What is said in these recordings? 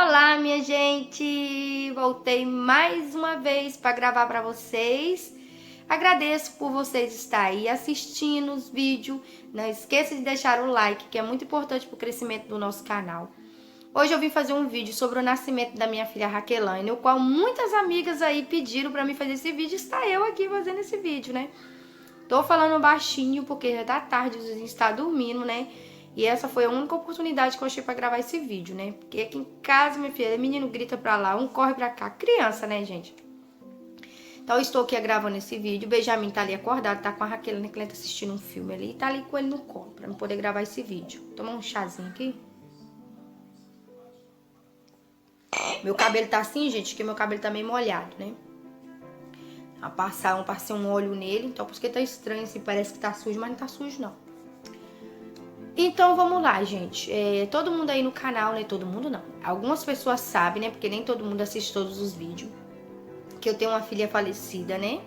Olá, minha gente! Voltei mais uma vez para gravar para vocês. Agradeço por vocês estarem aí assistindo os vídeos. Não esqueça de deixar o like, que é muito importante para o crescimento do nosso canal. Hoje eu vim fazer um vídeo sobre o nascimento da minha filha Raquelane, o qual muitas amigas aí pediram para mim fazer esse vídeo. Está eu aqui fazendo esse vídeo, né? Tô falando baixinho porque já tá tarde, os vizinhos estão dormindo, né? E essa foi a única oportunidade que eu achei pra gravar esse vídeo, né? Porque aqui em casa, minha filha, menino grita pra lá, um corre pra cá. Criança, né, gente? Então eu estou aqui gravando esse vídeo. O Benjamin tá ali acordado, tá com a Raquelane, que ele tá assistindo um filme ali. E tá ali com ele no colo, pra eu poder gravar esse vídeo. Tomar um chazinho aqui. Meu cabelo tá assim, gente, que meu cabelo tá meio molhado, né? Passei um óleo nele, então por isso que tá estranho, assim, parece que tá sujo, mas não tá sujo, não. Então vamos lá, gente. Todo mundo aí no canal, né? Todo mundo não. Algumas pessoas sabem, né? Porque nem todo mundo assiste todos os vídeos. Que eu tenho uma filha falecida, né?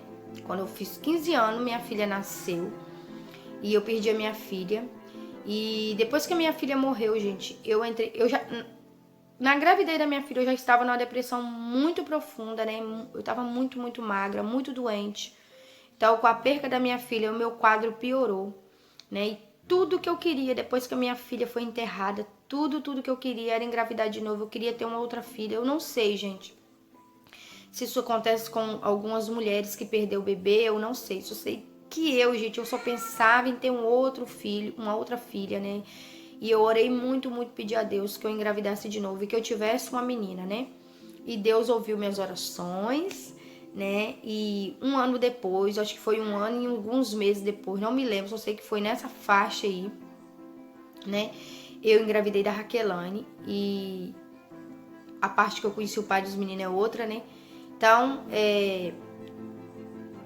Quando eu fiz 15 anos, minha filha nasceu. E eu perdi a minha filha. E depois que a minha filha morreu, gente, na gravidez da minha filha, eu já estava numa depressão muito profunda, né? Eu tava muito, muito magra, muito doente. Então, com a perca da minha filha, o meu quadro piorou, né? E tudo que eu queria, depois que a minha filha foi enterrada, tudo que eu queria era engravidar de novo. Eu queria ter uma outra filha. Eu não sei, gente, se isso acontece com algumas mulheres que perdeu o bebê, eu não sei. Só sei que gente, eu só pensava em ter um outro filho, uma outra filha, né? E eu orei muito, muito, pedi a Deus que eu engravidasse de novo e que eu tivesse uma menina, né? E Deus ouviu minhas orações, né? E um ano depois, acho que foi um ano e alguns meses depois, não me lembro, só sei que foi nessa faixa aí, né? Eu engravidei da Raquelane e a parte que eu conheci o pai dos meninos é outra, né? Então,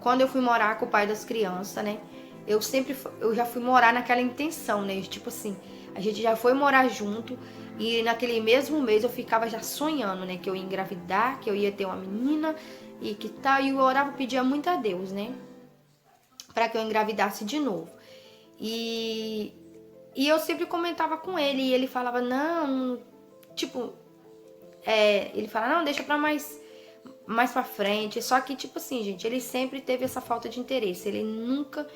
quando eu fui morar com o pai das crianças, né? Eu já fui morar naquela intenção, né? Tipo assim, a gente já foi morar junto e naquele mesmo mês eu ficava já sonhando, né? Que eu ia engravidar, que eu ia ter uma menina e que tal. E eu orava, pedia muito a Deus, né? Pra que eu engravidasse de novo. E eu sempre comentava com ele e ele falava, não, tipo, ele fala, não, deixa pra mais pra frente. Só que, tipo assim, gente, ele sempre teve essa falta de interesse. Ele nunca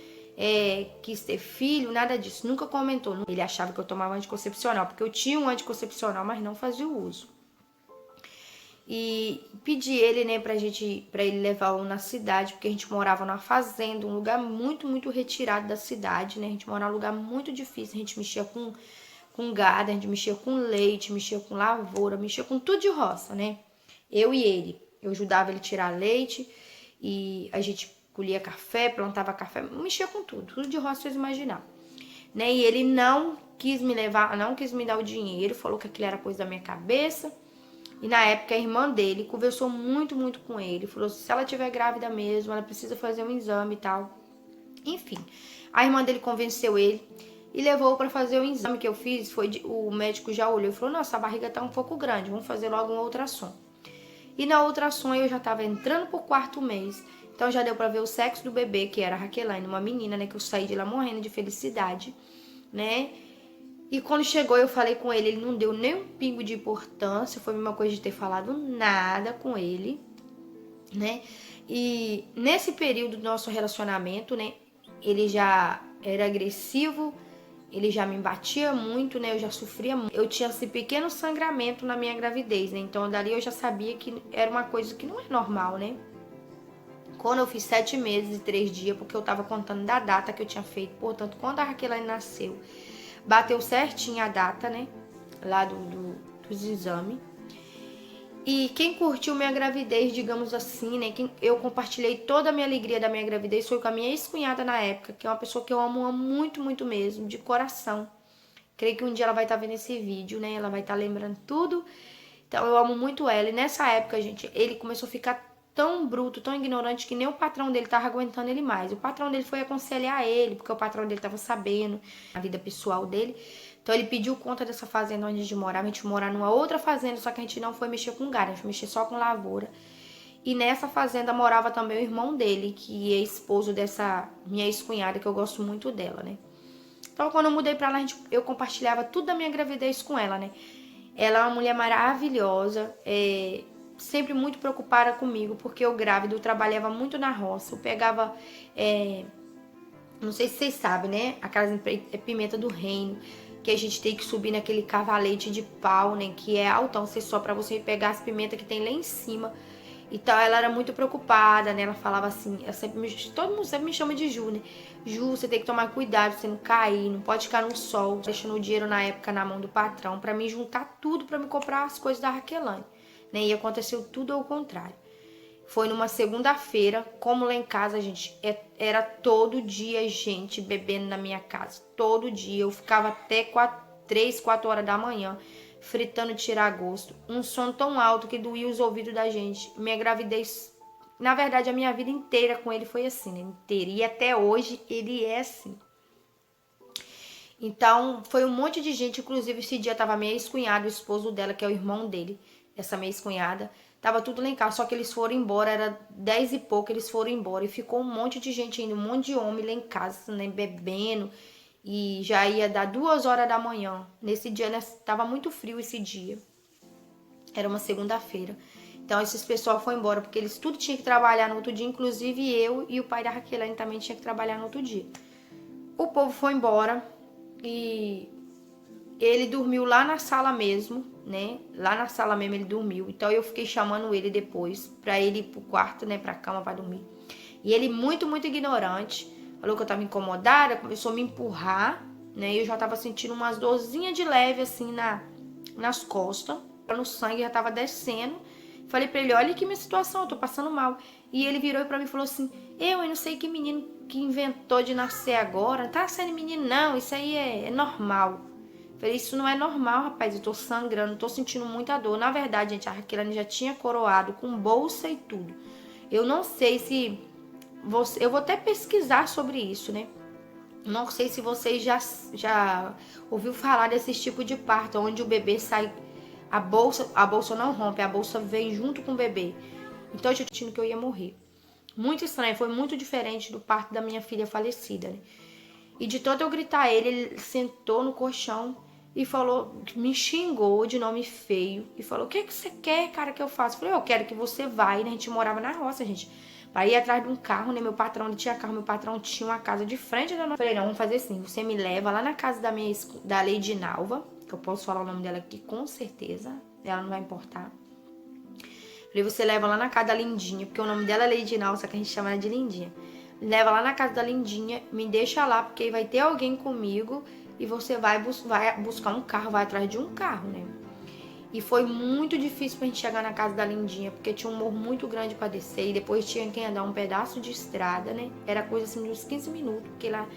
quis ter filho, nada disso. Nunca comentou. Ele achava que eu tomava anticoncepcional, porque eu tinha um anticoncepcional, mas não fazia o uso. E pedi ele, né, pra ele levar na cidade, porque a gente morava numa fazenda, um lugar muito, muito retirado da cidade, né? A gente morava num lugar muito difícil, a gente mexia com gado, a gente mexia com leite, mexia com lavoura, mexia com tudo de roça, né? Eu e ele. Eu ajudava ele a tirar leite e a gente colhia café, plantava café, mexia com tudo de roça, vocês imaginam, né? E ele não quis me levar, não quis me dar o dinheiro, falou que aquilo era coisa da minha cabeça. E na época a irmã dele conversou muito, muito com ele, falou se ela tiver grávida mesmo, ela precisa fazer um exame e tal. Enfim, a irmã dele convenceu ele e levou para fazer o exame que eu fiz. O médico já olhou e falou: nossa, a barriga tá um pouco grande, vamos fazer logo um ultrassom. E na ultrassom eu já tava entrando pro quarto mês, então já deu para ver o sexo do bebê, que era a Raquelane, uma menina, né, que eu saí de lá morrendo de felicidade, né? E quando chegou eu falei com ele, ele não deu nem um pingo de importância, foi a mesma coisa de ter falado nada com ele, né? E nesse período do nosso relacionamento, né, ele já era agressivo, ele já me batia muito, né? Eu já sofria muito. Eu tinha esse pequeno sangramento na minha gravidez, né? Então dali eu já sabia que era uma coisa que não é normal, né? Quando eu fiz 7 meses e 3 dias, porque eu tava contando da data que eu tinha feito, portanto, quando a Raquelane nasceu, bateu certinho a data, né? Lá dos exames. E quem curtiu minha gravidez, digamos assim, né? Eu compartilhei toda a minha alegria da minha gravidez foi com a minha ex-cunhada na época, que é uma pessoa que eu amo muito, muito mesmo, de coração. Creio que um dia ela vai estar vendo esse vídeo, né? Ela vai estar lembrando tudo. Então eu amo muito ela. E nessa época, gente, ele começou a ficar tão bruto, tão ignorante, que nem o patrão dele tava aguentando ele mais. O patrão dele foi aconselhar ele, porque o patrão dele tava sabendo a vida pessoal dele. Então ele pediu conta dessa fazenda onde a gente morava. A gente morava numa outra fazenda, só que a gente não foi mexer com gado, a gente mexia só com lavoura. E nessa fazenda morava também o irmão dele, que é esposo dessa minha ex-cunhada, que eu gosto muito dela, né? Então quando eu mudei pra lá, eu compartilhava tudo da minha gravidez com ela, né? Ela é uma mulher maravilhosa, sempre muito preocupada comigo, porque eu grávida, eu trabalhava muito na roça, eu pegava, não sei se vocês sabem, né, aquelas pimenta do reino, que a gente tem que subir naquele cavalete de pau, né, que é altão, só para você pegar as pimentas que tem lá em cima. Então ela era muito preocupada, né? Ela falava assim, todo mundo sempre me chama de Ju, né? Ju, você tem que tomar cuidado, você não cair, não pode ficar no sol, deixando o dinheiro na época na mão do patrão, pra mim juntar tudo pra me comprar as coisas da Raquelane, né? E aconteceu tudo ao contrário. Foi numa segunda-feira, como lá em casa, gente, era todo dia gente bebendo na minha casa, todo dia. Eu ficava até 3, 4 horas da manhã fritando tiragosto. Um som tão alto que doía os ouvidos da gente. Minha gravidez, na verdade, a minha vida inteira com ele foi assim, né? Inteira. E até hoje ele é assim. Então, foi um monte de gente, inclusive esse dia tava minha ex-cunhada, o esposo dela, que é o irmão dele, essa minha ex-cunhada, tava tudo lá em casa, só que eles foram embora, era 10 e pouco, eles foram embora, e ficou um monte de gente ainda, um monte de homem lá em casa, né, bebendo, e já ia dar 2 horas da manhã. Nesse dia, né, tava muito frio esse dia. Era uma segunda-feira. Então, esses pessoal foi embora, porque eles tudo tinham que trabalhar no outro dia, inclusive eu e o pai da Raquelane também tinha que trabalhar no outro dia. O povo foi embora e ele dormiu lá na sala mesmo, né? Lá na sala mesmo ele dormiu. Então, eu fiquei chamando ele depois pra ele ir pro quarto, né? Pra cama, pra dormir. E ele muito, muito ignorante. Falou que eu tava incomodada, começou a me empurrar, né? E eu já tava sentindo umas dorzinhas de leve, assim, nas costas. No sangue já tava descendo. Falei pra ele, olha que minha situação, eu tô passando mal. E ele virou pra mim e falou assim, eu não sei que menino que inventou de nascer agora. Não tá sendo menino não, isso aí é normal. Falei, isso não é normal, rapaz, eu tô sangrando, tô sentindo muita dor. Na verdade, gente, a Raquelane já tinha coroado com bolsa e tudo. Eu não sei se eu vou até pesquisar sobre isso, né? Não sei se vocês já ouviu falar desse tipo de parto, onde o bebê sai, a bolsa não rompe, a bolsa vem junto com o bebê. Então eu tinha sentindo que eu ia morrer. Muito estranho, foi muito diferente do parto da minha filha falecida, né? E de tanto eu gritar ele sentou no colchão e falou, me xingou de nome feio e falou, o que você quer, cara, que eu faça? Eu falei, eu quero que você vá, né? A gente morava na roça, gente. Pra ir atrás de um carro, né? Meu patrão, ele tinha carro, meu patrão tinha uma casa de frente da nossa. Falei, não, vamos fazer assim, você me leva lá na casa da Lady Nalva, que eu posso falar o nome dela aqui com certeza, ela não vai importar. Falei, você leva lá na casa da Lindinha, porque o nome dela é Lady Nalva, só que a gente chama ela de Lindinha. Leva lá na casa da Lindinha, me deixa lá, porque vai ter alguém comigo e você vai buscar um carro, vai atrás de um carro, né? E foi muito difícil pra gente chegar na casa da Lindinha, porque tinha um morro muito grande pra descer e depois tinha que andar um pedaço de estrada, né? Era coisa assim de uns 15 minutos, porque lá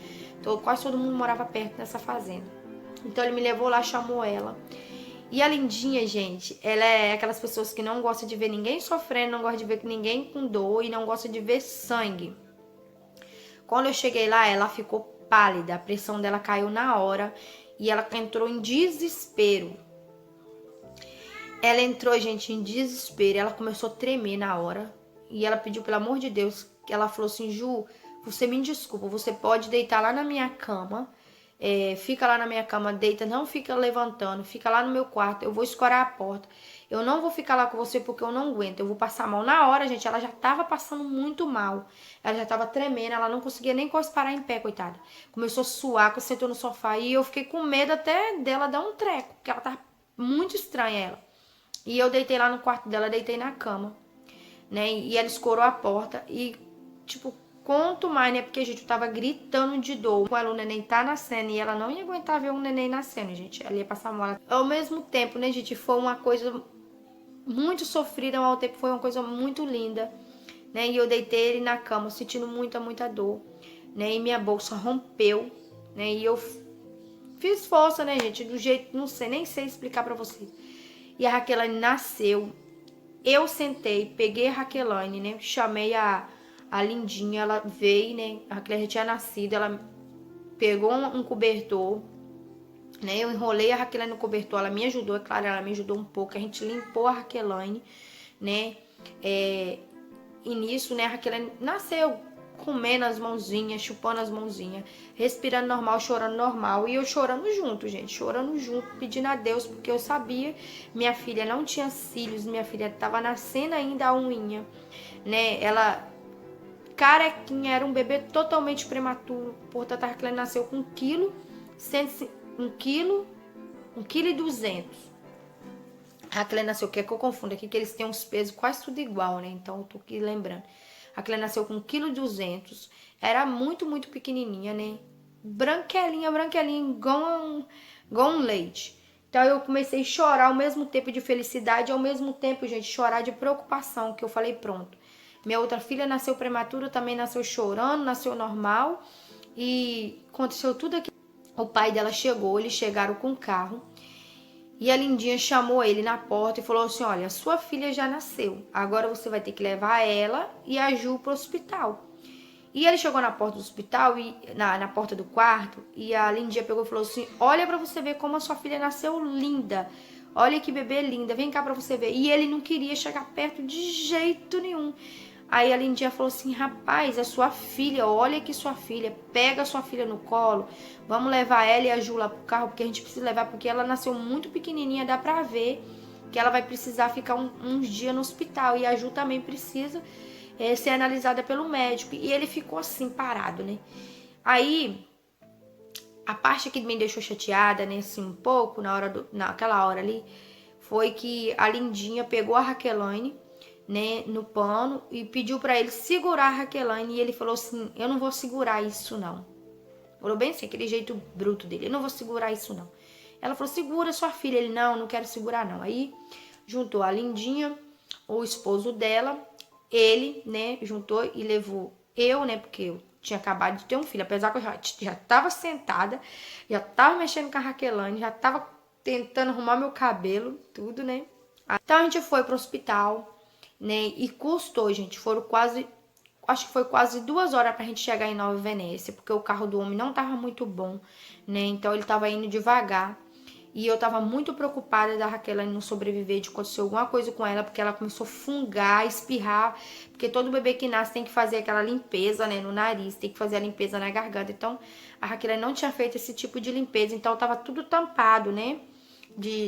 quase todo mundo morava perto dessa fazenda. Então ele me levou lá, chamou ela. E a Lindinha, gente, ela é aquelas pessoas que não gostam de ver ninguém sofrendo, não gosta de ver ninguém com dor e não gosta de ver sangue. Quando eu cheguei lá, ela ficou pálida, a pressão dela caiu na hora e ela entrou em desespero. Ela entrou, gente, em desespero, ela começou a tremer na hora e ela pediu, pelo amor de Deus, que ela falou assim, Ju, você me desculpa, você pode deitar lá na minha cama, fica lá na minha cama, deita, não fica levantando, fica lá no meu quarto, eu vou escorar a porta. Eu não vou ficar lá com você porque eu não aguento, eu vou passar mal. Na hora, gente, ela já tava passando muito mal. Ela já tava tremendo, ela não conseguia nem parar em pé, coitada. Começou a suar, sentou no sofá e eu fiquei com medo até dela dar um treco, porque ela tava muito estranha, ela. E eu deitei lá no quarto dela, deitei na cama, né? E ela escorou a porta e, tipo, quanto mais, né? Porque a gente tava gritando de dor. Com ela, o neném tá nascendo e ela não ia aguentar ver um neném nascendo, gente. Ela ia passar mal. Ao mesmo tempo, né, gente? Foi uma coisa muito sofrida, ao tempo foi uma coisa muito linda, né? E eu deitei ele na cama, sentindo muita, muita dor, né? E minha bolsa rompeu, né? E eu fiz força, né, gente? Do jeito, não sei, nem sei explicar pra vocês. E a Raquelane nasceu. Eu sentei, peguei a Raquelane, né? Chamei a Lindinha, ela veio, né? A Raquelane já tinha nascido, ela pegou um cobertor, né? Eu enrolei a Raquelane no cobertor, ela me ajudou, é claro, ela me ajudou um pouco. A gente limpou a Raquelane, né? E nisso, né, a Raquelane nasceu comendo as mãozinhas, chupando as mãozinhas, respirando normal, chorando normal. E eu chorando junto, gente, chorando junto, pedindo a Deus, porque eu sabia, minha filha não tinha cílios, minha filha estava nascendo ainda a unha, né? Ela carequinha, era um bebê totalmente prematuro, portanto a Raquel nasceu com 1 quilo e 200. A Raquel nasceu, que é que eu confundo aqui, que eles têm uns pesos quase tudo igual, né? Então eu tô aqui lembrando. A Raquel nasceu com 1,2 kg, era muito, muito pequenininha, né? Branquelinha, igual um leite. Então eu comecei a chorar ao mesmo tempo de felicidade, ao mesmo tempo, gente, chorar de preocupação, que eu falei, pronto. Minha outra filha nasceu prematura, também nasceu chorando, nasceu normal. E aconteceu tudo aqui. O pai dela chegou, eles chegaram com o carro. E a Lindinha chamou ele na porta e falou assim, olha, sua filha já nasceu. Agora você vai ter que levar ela e a Ju pro hospital. E ele chegou na porta do hospital, e na porta do quarto, e a Lindinha pegou e falou assim, olha pra você ver como a sua filha nasceu linda. Olha que bebê linda, vem cá pra você ver. E ele não queria chegar perto de jeito nenhum. Aí a Lindinha falou assim, rapaz, é sua filha, olha aqui sua filha, pega a sua filha no colo, vamos levar ela e a Ju lá pro carro, porque a gente precisa levar, porque ela nasceu muito pequenininha, dá pra ver que ela vai precisar ficar uns dias no hospital, e a Ju também precisa ser analisada pelo médico. E ele ficou assim, parado, né? Aí, a parte que me deixou chateada, né, assim, um pouco, naquela hora ali, foi que a Lindinha pegou a Raquelane, né, no pano e pediu pra ele segurar a Raquelane, e ele falou assim, eu não vou segurar isso não. Falou bem assim, aquele jeito bruto dele, eu não vou segurar isso não. Ela falou, segura sua filha. Ele, não quero segurar não. Aí juntou a Lindinha, o esposo dela, ele, né, juntou e levou eu, né, porque eu tinha acabado de ter um filho, apesar que eu já tava sentada, já tava mexendo com a Raquelane, já tava tentando arrumar meu cabelo, tudo, né. Então a gente foi pro hospital, né, e custou, gente, acho que foi quase 2 horas pra gente chegar em Nova Venécia, porque o carro do homem não tava muito bom, né, então ele tava indo devagar. E eu tava muito preocupada da Raquelane não sobreviver, de acontecer alguma coisa com ela, porque ela começou a fungar, espirrar, porque todo bebê que nasce tem que fazer aquela limpeza, né, no nariz, tem que fazer a limpeza na garganta. Então, a Raquelane não tinha feito esse tipo de limpeza, então tava tudo tampado, né,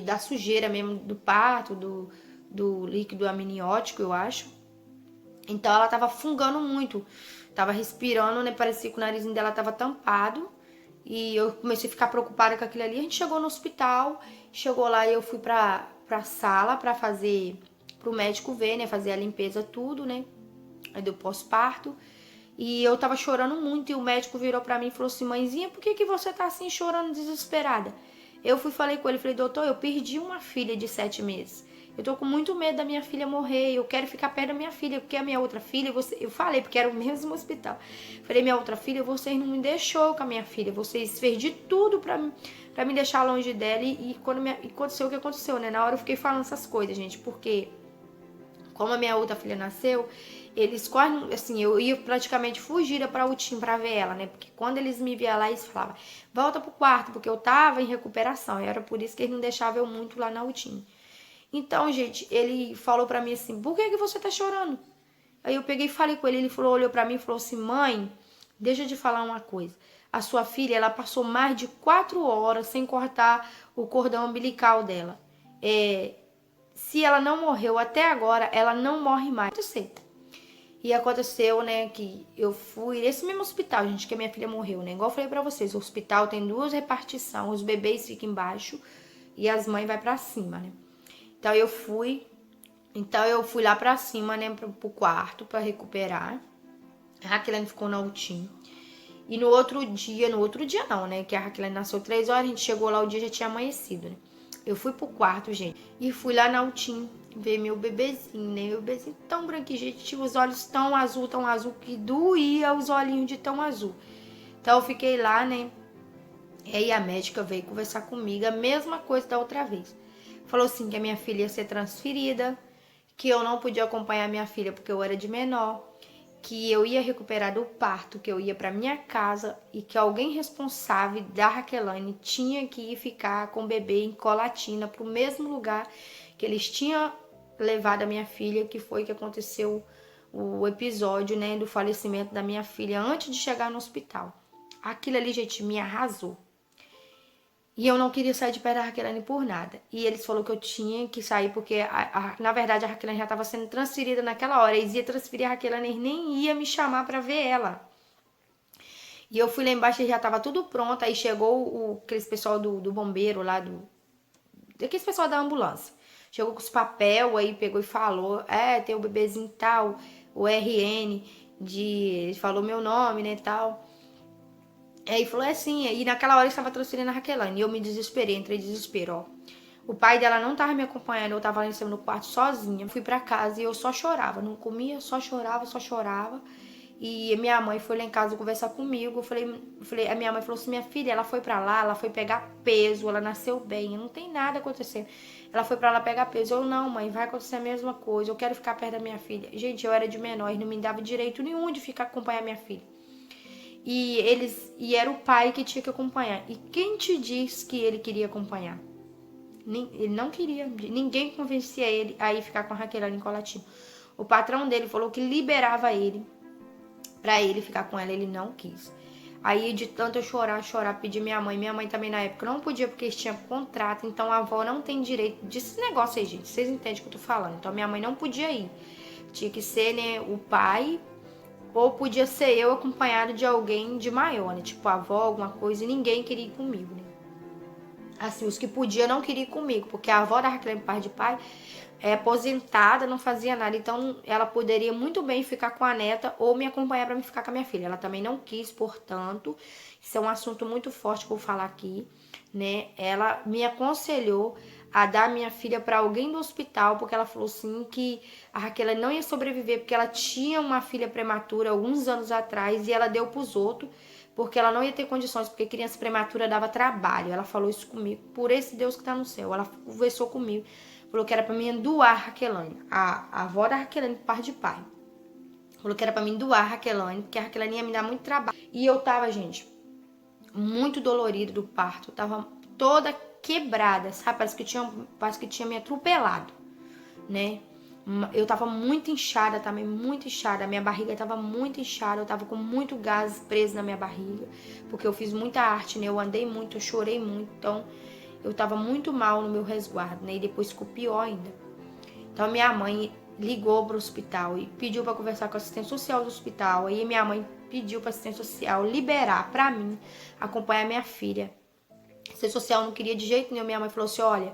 da sujeira mesmo do parto, do líquido amniótico, eu acho. Então, ela tava fungando muito, tava respirando, né, parecia que o narizinho dela tava tampado. E eu comecei a ficar preocupada com aquilo ali. A gente chegou no hospital, chegou lá e eu fui pra sala pra fazer, pro médico ver, né, fazer a limpeza, tudo, né, aí deu pós-parto. E eu tava chorando muito e o médico virou pra mim e falou assim, mãezinha, por que você tá assim chorando desesperada? Eu falei com ele, falei, doutor, eu perdi uma filha de 7 meses. Eu tô com muito medo da minha filha morrer, eu quero ficar perto da minha filha, porque a minha outra filha, eu falei, porque era o mesmo hospital. Falei, minha outra filha, vocês não me deixou com a minha filha, vocês fez de tudo pra me deixar longe dela, e quando aconteceu o que aconteceu, né? Na hora eu fiquei falando essas coisas, gente, porque como a minha outra filha nasceu, eles quase, assim, eu ia praticamente fugir pra UTIM pra ver ela, né? Porque quando eles me viam lá, eles falavam, volta pro quarto, porque eu tava em recuperação, e era por isso que eles não deixavam eu muito lá na UTIM. Então, gente, ele falou pra mim assim, por que você tá chorando? Aí eu peguei e falei com ele, ele falou, olhou pra mim e falou assim, mãe, deixa eu te falar uma coisa. A sua filha, ela passou mais de 4 horas sem cortar o cordão umbilical dela. Se ela não morreu até agora, ela não morre mais. E aconteceu, né, que eu fui nesse mesmo hospital, gente, que a minha filha morreu, né? Igual eu falei pra vocês, o hospital tem 2 repartições, os bebês ficam embaixo e as mães vai pra cima, né? Então eu fui lá pra cima, né, pro quarto pra recuperar. A Raquelane ficou na UTIM. E no outro dia não, né, que a Raquelane nasceu 3 horas, a gente chegou lá, o dia já tinha amanhecido, né. Eu fui pro quarto, gente, e fui lá na UTIM ver meu bebezinho, né, meu bebezinho tão branquinho, gente, tinha os olhos tão azul, que doía os olhinhos de tão azul. Então eu fiquei lá, né, e aí a médica veio conversar comigo, a mesma coisa da outra vez. Falou assim que a minha filha ia ser transferida, que eu não podia acompanhar minha filha porque eu era de menor, que eu ia recuperar do parto, que eu ia para minha casa e que alguém responsável da Raquelane tinha que ir ficar com o bebê em Colatina, para o mesmo lugar que eles tinham levado a minha filha, que foi que aconteceu o episódio, né, do falecimento da minha filha antes de chegar no hospital. Aquilo ali, gente, me arrasou. E eu não queria sair de perto da Raquelane por nada. E eles falaram que eu tinha que sair porque, na verdade, a Raquelane já estava sendo transferida naquela hora. Eles iam transferir a Raquelane, eles nem iam me chamar para ver ela. E eu fui lá embaixo e já estava tudo pronto. Aí chegou aqueles pessoal do bombeiro lá, aqueles pessoal da ambulância. Chegou com os papel, aí pegou e falou, tem o bebezinho tal, o RN, falou meu nome, né, tal. Aí falou assim, e naquela hora eu estava transferindo a Raquelane, e eu me desesperei, entrei em desespero, ó. O pai dela não tava me acompanhando, eu tava lá em cima no quarto sozinha. Fui pra casa e eu só chorava, não comia, só chorava, só chorava. E minha mãe foi lá em casa conversar comigo. A minha mãe falou assim: minha filha, ela foi pra lá, ela foi pegar peso, ela nasceu bem, não tem nada acontecendo. Ela foi pra lá pegar peso. Eu, não, mãe, vai acontecer a mesma coisa, eu quero ficar perto da minha filha. Gente, eu era de menor, e não me dava direito nenhum de ficar acompanhar minha filha. E era o pai que tinha que acompanhar. E quem te diz que ele queria acompanhar? Ele não queria, ninguém convencia ele a ir ficar com a Raquelane em Colatina. O patrão dele falou que liberava ele pra ele ficar com ela, ele não quis. Aí de tanto eu chorar, pedir minha mãe também na época não podia porque eles tinham contrato, então a avó não tem direito desse negócio aí, gente, vocês entendem o que eu tô falando. Então minha mãe não podia ir, tinha que ser, né, o pai, ou podia ser eu acompanhado de alguém de maior, né, tipo a avó, alguma coisa, e ninguém queria ir comigo, né. Assim, os que podiam não queriam ir comigo, porque a avó da Raquel, pai de pai, é aposentada, não fazia nada, então ela poderia muito bem ficar com a neta ou me acompanhar para me ficar com a minha filha. Ela também não quis, portanto, isso é um assunto muito forte que eu vou falar aqui, né? Ela me aconselhou a dar minha filha para alguém do hospital, porque ela falou assim que a Raquel não ia sobreviver, porque ela tinha uma filha prematura alguns anos atrás e ela deu para os outros, porque ela não ia ter condições, porque criança prematura dava trabalho. Ela falou isso comigo, por esse Deus que tá no céu. Ela conversou comigo, falou que era pra mim doar a Raquelane, a avó da Raquelane, par de pai. Falou que era pra mim doar a Raquelane, porque a Raquelane ia me dar muito trabalho. E eu tava, gente, muito dolorida do parto. Eu tava toda quebrada, sabe? Parece que tinha me atropelado, né? Eu tava muito inchada também, muito inchada. A minha barriga tava muito inchada, eu tava com muito gás preso na minha barriga, porque eu fiz muita arte, né? Eu andei muito, eu chorei muito, então eu tava muito mal no meu resguardo, né? E depois ficou pior ainda. Então minha mãe ligou pro hospital e pediu para conversar com a assistente social do hospital. Aí minha mãe pediu pra assistente social liberar pra mim acompanhar minha filha. A assistente social não queria de jeito nenhum. Minha mãe falou assim: olha,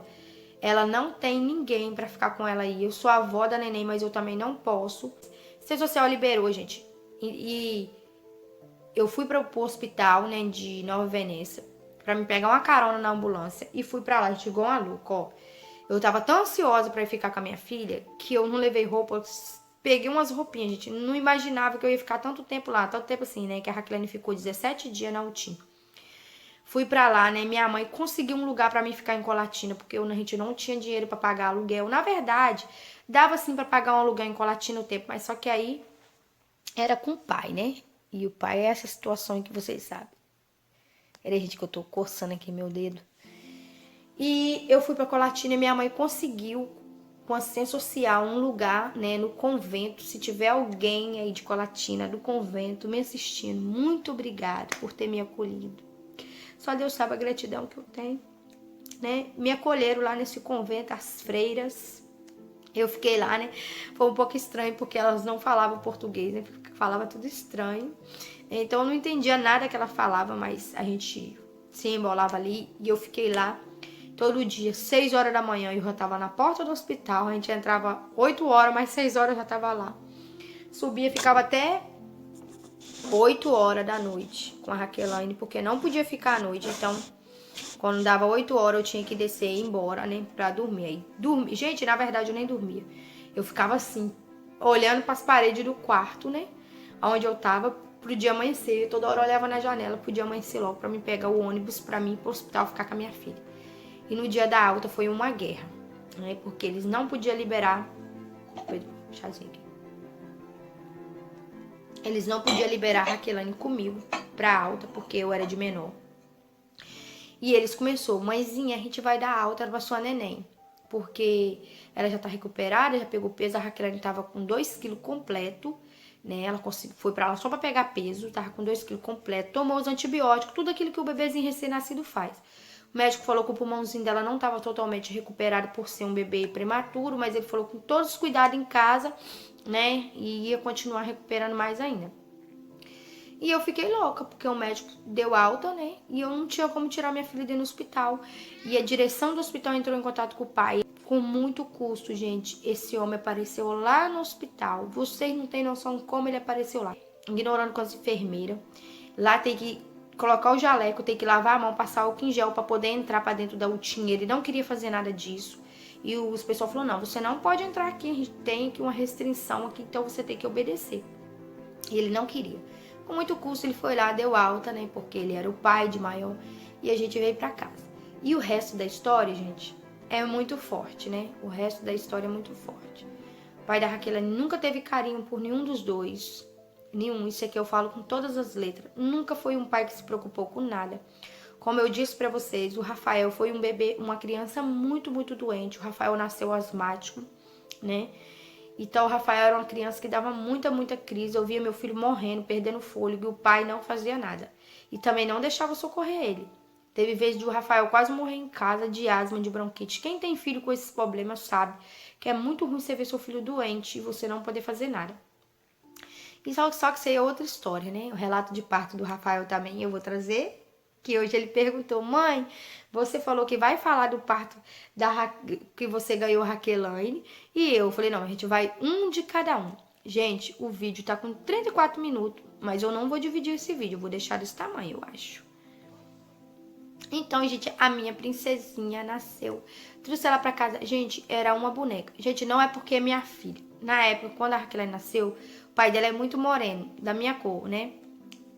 ela não tem ninguém pra ficar com ela aí. Eu sou a avó da neném, mas eu também não posso. A assistente social liberou, gente. E eu fui pro hospital, né, de Nova Venécia, pra me pegar uma carona na ambulância. E fui pra lá, a gente igual uma louca, ó. Eu tava tão ansiosa pra ir ficar com a minha filha que eu não levei roupa. Eu peguei umas roupinhas, gente. Não imaginava que eu ia ficar tanto tempo lá. Tanto tempo assim, né, que a Raquelane ficou 17 dias na UTI. Fui pra lá, né? Minha mãe conseguiu um lugar pra mim ficar em Colatina, porque a gente não tinha dinheiro pra pagar aluguel. Na verdade, dava sim pra pagar um aluguel em Colatina o tempo, mas só que aí era com o pai, né? E o pai é essa situação que vocês sabem. Era, gente, que eu tô coçando aqui meu dedo. E eu fui pra Colatina e minha mãe conseguiu, com assistência social, um lugar, né, no convento. Se tiver alguém aí de Colatina, do convento, me assistindo, muito obrigada por ter me acolhido. Só Deus sabe a gratidão que eu tenho, né? Me acolheram lá nesse convento, as freiras. Eu fiquei lá, né? Foi um pouco estranho porque elas não falavam português, né? Falava tudo estranho. Então eu não entendia nada que ela falava, mas a gente se embolava ali e eu fiquei lá todo dia, 6 horas da manhã, eu já tava na porta do hospital. A gente entrava 8 horas, mas 6 horas eu já tava lá. Subia, ficava até 8 horas da noite com a Raquelane, porque não podia ficar à noite. Então, quando dava 8 horas, eu tinha que descer e ir embora, né, pra dormir. Aí, gente, na verdade, eu nem dormia. Eu ficava assim, olhando para as paredes do quarto, né, onde eu tava, pro dia amanhecer. Toda hora eu olhava na janela pro dia amanhecer logo, pra me pegar o ônibus pra mim ir pro hospital ficar com a minha filha. E no dia da alta foi uma guerra, né, porque eles não podiam liberar... Chazinho aqui. Eles não podiam liberar a Raquelane comigo pra alta, porque eu era de menor. E eles começou, mãezinha, a gente vai dar alta pra sua neném. porque ela já tá recuperada, já pegou peso, a Raquelane tava com 2 quilos completo, né? Ela foi pra lá só pra pegar peso, tava com 2 quilos completo, tomou os antibióticos, tudo aquilo que o bebezinho recém-nascido faz. O médico falou que o pulmãozinho dela não estava totalmente recuperado por ser um bebê prematuro, mas ele falou com todos os cuidados em casa, né? E ia continuar recuperando mais ainda. E eu fiquei louca, porque o médico deu alta, né? E eu não tinha como tirar minha filha do hospital. E a direção do hospital entrou em contato com o pai. Com muito custo, gente, esse homem apareceu lá no hospital. Vocês não têm noção como ele apareceu lá. Ignorando com as enfermeiras. Lá tem que colocar o jaleco, tem que lavar a mão, passar álcool em gel para poder entrar para dentro da UTI. Ele não queria fazer nada disso. E os pessoal falou, não, você não pode entrar aqui, a gente tem aqui uma restrição aqui, então você tem que obedecer. E ele não queria. Com muito custo ele foi lá, deu alta, né, porque ele era o pai de maior, e a gente veio para casa. E o resto da história, gente, é muito forte, né? O resto da história é muito forte. O pai da Raquel nunca teve carinho por nenhum dos dois. Nenhum, isso aqui eu falo com todas as letras. Nunca foi um pai que se preocupou com nada. Como eu disse pra vocês, o Rafael foi um bebê, uma criança muito, muito doente. O Rafael nasceu asmático, né? Então o Rafael era uma criança que dava muita crise. Eu via meu filho morrendo, perdendo fôlego, e o pai não fazia nada. E também não deixava socorrer ele. Teve vezes de o Rafael quase morrer em casa de asma, de bronquite. Quem tem filho com esses problemas sabe que é muito ruim você ver seu filho doente e você não poder fazer nada. E só que isso aí é outra história, né? O relato de parto do Rafael também eu vou trazer. Que hoje ele perguntou, mãe, você falou que vai falar do parto que você ganhou Raquelane. E eu falei, não, a gente vai um de cada um. Gente, o vídeo tá com 34 minutos, mas eu não vou dividir esse vídeo, eu vou deixar desse tamanho, eu acho. Então, gente, a minha princesinha nasceu. Trouxe ela pra casa. Gente, era uma boneca. Gente, não é porque é minha filha. Na época, quando a Raquelane nasceu, o pai dela é muito moreno, da minha cor, né?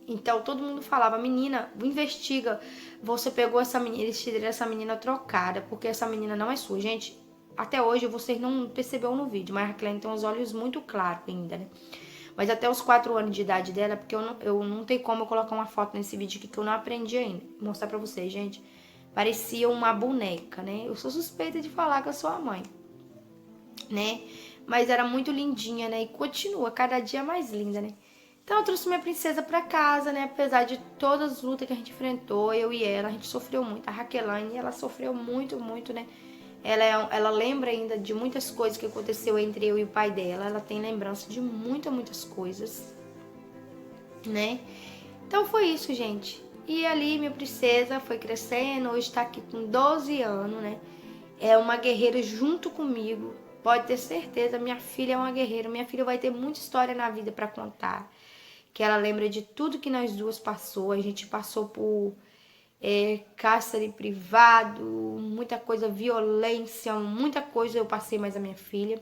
Então, todo mundo falava, menina, investiga. Você pegou essa menina, eles tiveram essa menina trocada, porque essa menina não é sua. Gente, até hoje, vocês não perceberam no vídeo, mas a Raquelane tem os olhos muito claros ainda, né? Mas até os 4 anos de idade dela, porque eu não tenho como eu colocar uma foto nesse vídeo aqui que eu não aprendi ainda. Vou mostrar pra vocês, gente. Parecia uma boneca, né? Eu sou suspeita de falar que eu sou a mãe, né? Mas era muito lindinha, né? E continua cada dia mais linda, né? Então eu trouxe minha princesa pra casa, né? Apesar de todas as lutas que a gente enfrentou, eu e ela, a gente sofreu muito. A Raquelane, ela sofreu muito, né? Ela lembra ainda de muitas coisas que aconteceu entre eu e o pai dela. Ela tem lembrança de muitas coisas, né? Então foi isso, gente. E ali minha princesa foi crescendo, hoje tá aqui com 12 anos, né? É uma guerreira junto comigo. Pode ter certeza, minha filha é uma guerreira. Minha filha vai ter muita história na vida pra contar. Que ela lembra de tudo que nós duas passou. A gente passou por cárcere privado, muita coisa, violência, muita coisa eu passei mais a minha filha.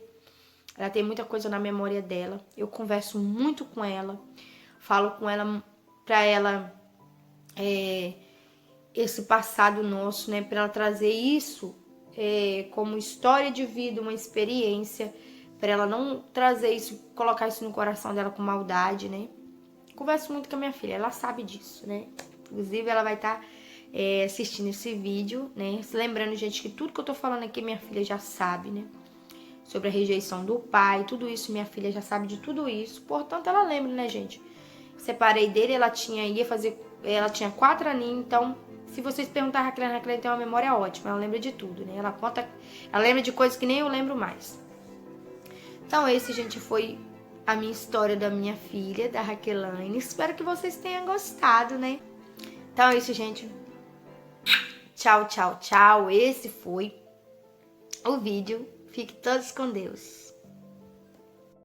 Ela tem muita coisa na memória dela. Eu converso muito com ela, falo com ela pra ela esse passado nosso, né? Pra ela trazer isso como história de vida, uma experiência, pra ela não trazer isso, colocar isso no coração dela com maldade, né? Converso muito com a minha filha, ela sabe disso, né? Inclusive, ela vai estar assistindo esse vídeo, né? Lembrando, gente, que tudo que eu tô falando aqui, minha filha já sabe, né? Sobre a rejeição do pai, tudo isso, minha filha já sabe de tudo isso. Portanto, ela lembra, né, gente? Separei dele, ela tinha 4 aninhos, então, se vocês perguntarem, a Raquel tem uma memória ótima, ela lembra de tudo, né? Ela lembra de coisas que nem eu lembro mais. Então, esse, gente, foi a minha história da minha filha, da Raquelane. Espero que vocês tenham gostado, né? Então é isso, gente. Tchau. Esse foi o vídeo. Fique todos com Deus.